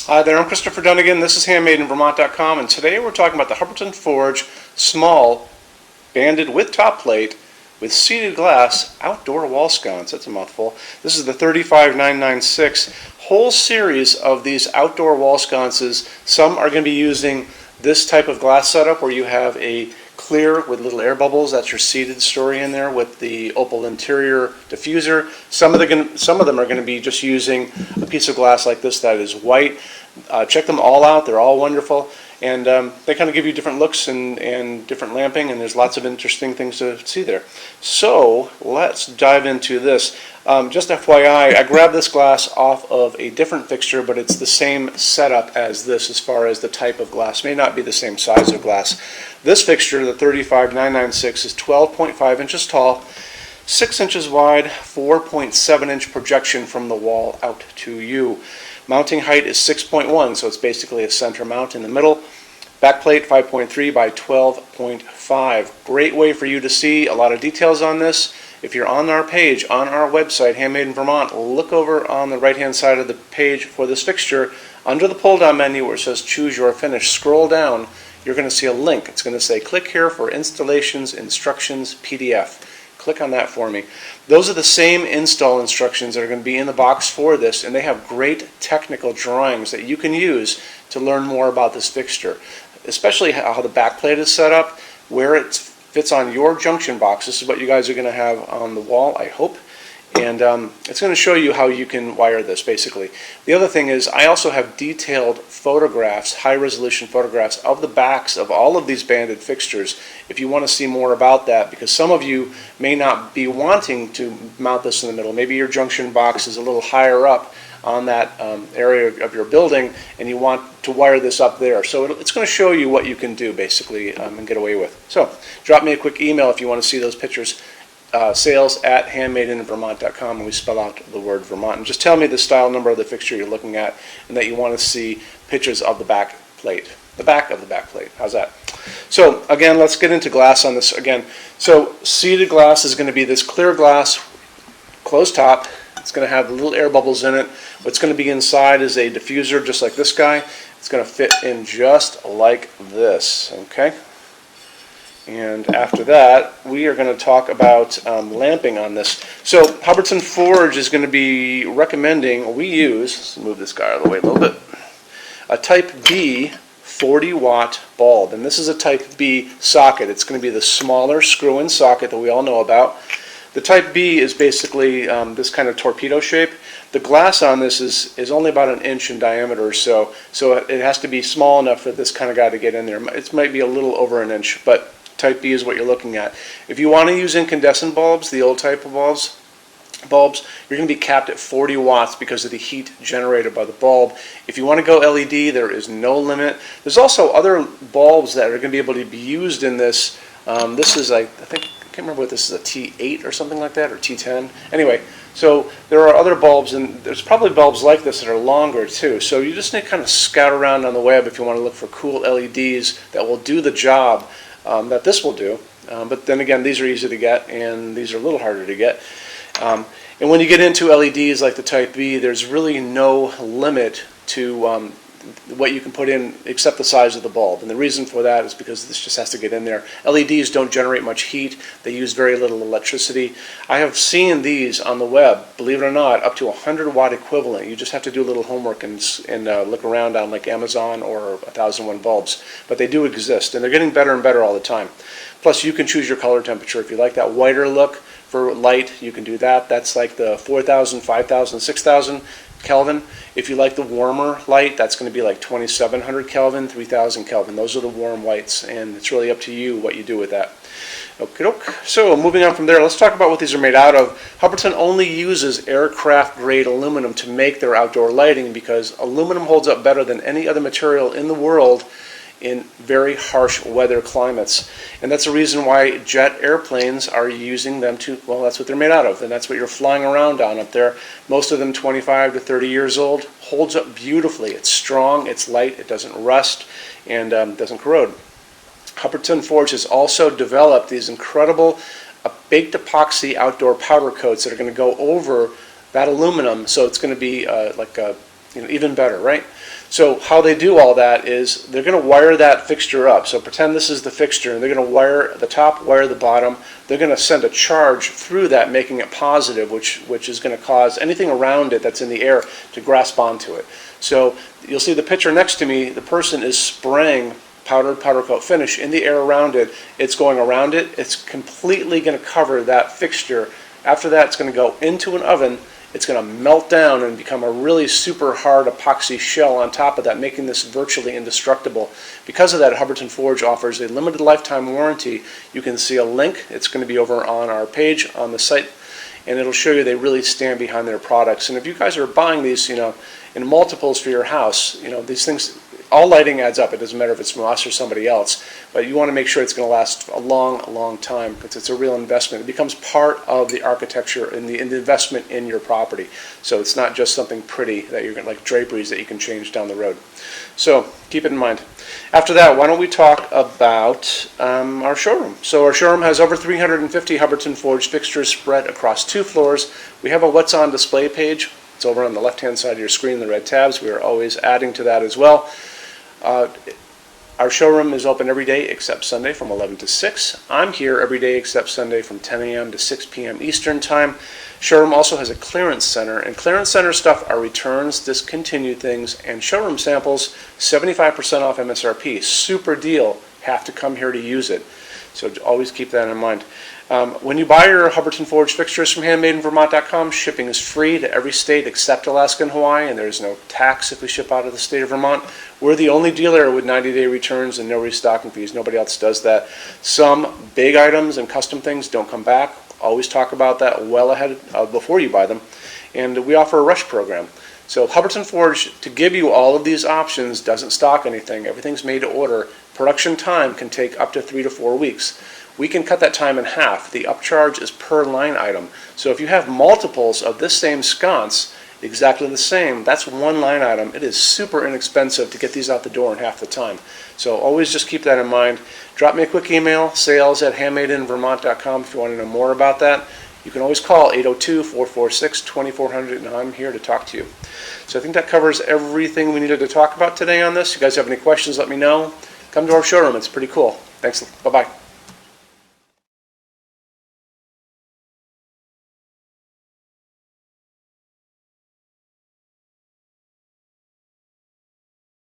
Hi there, I'm Christopher Dunnigan. This is HandmadeInVermont.com, and today we're talking about the Hubbardton Forge small banded with top plate with seated glass outdoor wall sconce. That's a mouthful. This is the 35996 whole series of these outdoor wall sconces. Some are going to be using this type of glass setup where you have a clear with little air bubbles. That's your seated story in there with the opal interior diffuser. Some of them are going to be just using a piece of glass like this that is white. Check them all out. They're all wonderful. And they kind of give you different looks and different lamping, and there's lots of interesting things to see there. So let's dive into this. Just FYI, I grabbed this glass off of a different fixture, but it's the same setup as this as far as the type of glass. May not be the same size of glass. This fixture, the 35996, is 12.5 inches tall, 6 inches wide, 4.7 inch projection from the wall out to you. Mounting height is 6.1, so it's basically a center mount in the middle. Backplate 5.3 by 12.5. Great way for you to see a lot of details on this. If you're on our page, on our website, Handmade in Vermont, look over on the right-hand side of the page for this fixture. Under the pull-down menu where it says Choose Your Finish, scroll down. You're going to see a link. It's going to say, click here for installations, instructions, PDF. Click on that for me. Those are the same install instructions that are going to be in the box for this, and they have great technical drawings that you can use to learn more about this fixture, especially how the backplate is set up, where it fits on your junction box. This is what you guys are going to have on the wall, I hope. And it's going to show you how you can wire this, basically. The other thing is I also have detailed photographs, high-resolution photographs of the backs of all of these banded fixtures if you want to see more about that, because some of you may not be wanting to mount this in the middle. Maybe your junction box is a little higher up on that area of your building and you want to wire this up there. So it's going to show you what you can do, basically, and get away with. So drop me a quick email if you want to see those pictures. Sales at HandmadeInVermont.com, and we spell out the word Vermont. And just tell me the style number of the fixture you're looking at and that you want to see pictures of the back plate. The back of the back plate. How's that? So again, let's get into glass on this again. So seated glass is going to be this clear glass, closed top. It's going to have the little air bubbles in it. What's going to be inside is a diffuser just like this guy. It's going to fit in just like this. Okay? And after that, we are going to talk about lamping on this. So Hubbardton Forge is going to be recommending, we use, let's move this guy out of the way a little bit, a Type B 40-watt bulb. And this is a Type B socket. It's going to be the smaller screw-in socket that we all know about. The Type B is basically this kind of torpedo shape. The glass on this is only about an inch in diameter or so it has to be small enough for this kind of guy to get in there. It might be a little over an inch, but Type B is what you're looking at. If you want to use incandescent bulbs, the old type of bulbs, you're going to be capped at 40 watts because of the heat generated by the bulb. If you want to go LED, there is no limit. There's also other bulbs that are going to be able to be used in this. This is, I think, I can't remember what this is, a T8 or something like that, or T10. Anyway, so there are other bulbs, and there's probably bulbs like this that are longer too. So you just need to kind of scout around on the web if you want to look for cool LEDs that will do the job that this will do. But then again, these are easy to get, and these are a little harder to get. And when you get into LEDs like the Type B, there's really no limit to what you can put in except the size of the bulb. And the reason for that is because this just has to get in there. LEDs don't generate much heat. They use very little electricity. I have seen these on the web, believe it or not, up to 100-watt equivalent. You just have to do a little homework and look around on like Amazon or 1001 bulbs. But they do exist, and they're getting better and better all the time. Plus, you can choose your color temperature. If you like that whiter look for light, you can do that. That's like the 4,000, 5,000, 6,000 Kelvin. If you like the warmer light, that's going to be like 2,700 Kelvin, 3,000 Kelvin. Those are the warm whites, and it's really up to you what you do with that. Okay. So moving on from there, let's talk about what these are made out of. Hubbardton only uses aircraft-grade aluminum to make their outdoor lighting because aluminum holds up better than any other material in the world in very harsh weather climates. And that's the reason why jet airplanes are using them to, well, that's what they're made out of, and that's what you're flying around on up there. Most of them 25 to 30 years old. Holds up beautifully. It's strong, it's light, it doesn't rust, and doesn't corrode. Hubbardton Forge has also developed these incredible baked epoxy outdoor powder coats that are going to go over that aluminum, so it's going to be like a even better, right? So how they do all that is they're going to wire that fixture up. So pretend this is the fixture, and they're going to wire the top, wire the bottom. They're going to send a charge through that, making it positive, which is going to cause anything around it that's in the air to grasp onto it. So you'll see the picture next to me. The person is spraying powder coat finish in the air around it. It's going around it. It's completely going to cover that fixture. After that, it's going to go into an oven. It's going to melt down and become a really super hard epoxy shell on top of that, making this virtually indestructible. Because of that, Hubbardton Forge offers a limited lifetime warranty. You can see a link. It's going to be over on our page on the site, and it'll show you they really stand behind their products. And if you guys are buying these, in multiples for your house, these things, all lighting adds up. It doesn't matter if it's from us or somebody else, but you want to make sure it's going to last a long time, because it's a real investment. It becomes part of the architecture and the investment in your property. So it's not just something pretty that you're going to, like draperies that you can change down the road. So keep it in mind. After that, why don't we talk about our showroom. So our showroom has over 350 Hubbardton Forge fixtures spread across 2 floors. We have a What's On Display page. It's over on the left-hand side of your screen, the red tabs. We are always adding to that as well. Our showroom is open every day except Sunday from 11 to 6. I'm here every day except Sunday from 10 a.m. to 6 p.m. Eastern Time. Showroom also has a clearance center, and clearance center stuff are returns, discontinued things, and showroom samples, 75% off MSRP. Super deal. Have to come here to use it. So always keep that in mind. When you buy your Hubbardton Forge fixtures from HandmadeInVermont.com, shipping is free to every state except Alaska and Hawaii, and there's no tax if we ship out of the state of Vermont. We're the only dealer with 90-day returns and no restocking fees. Nobody else does that. Some big items and custom things don't come back. Always talk about that well ahead before you buy them. And we offer a rush program. So Hubbardton Forge, to give you all of these options, doesn't stock anything. Everything's made to order. Production time can take up to 3 to 4 weeks. We can cut that time in half. The upcharge is per line item. So if you have multiples of this same sconce, exactly the same, that's one line item. It is super inexpensive to get these out the door in half the time. So always just keep that in mind. Drop me a quick email, sales@HandmadeInVermont.com if you want to know more about that. You can always call 802-446-2400, and I'm here to talk to you. So I think that covers everything we needed to talk about today on this. If you guys have any questions, let me know. Come to our showroom. It's pretty cool. Thanks. Bye-bye.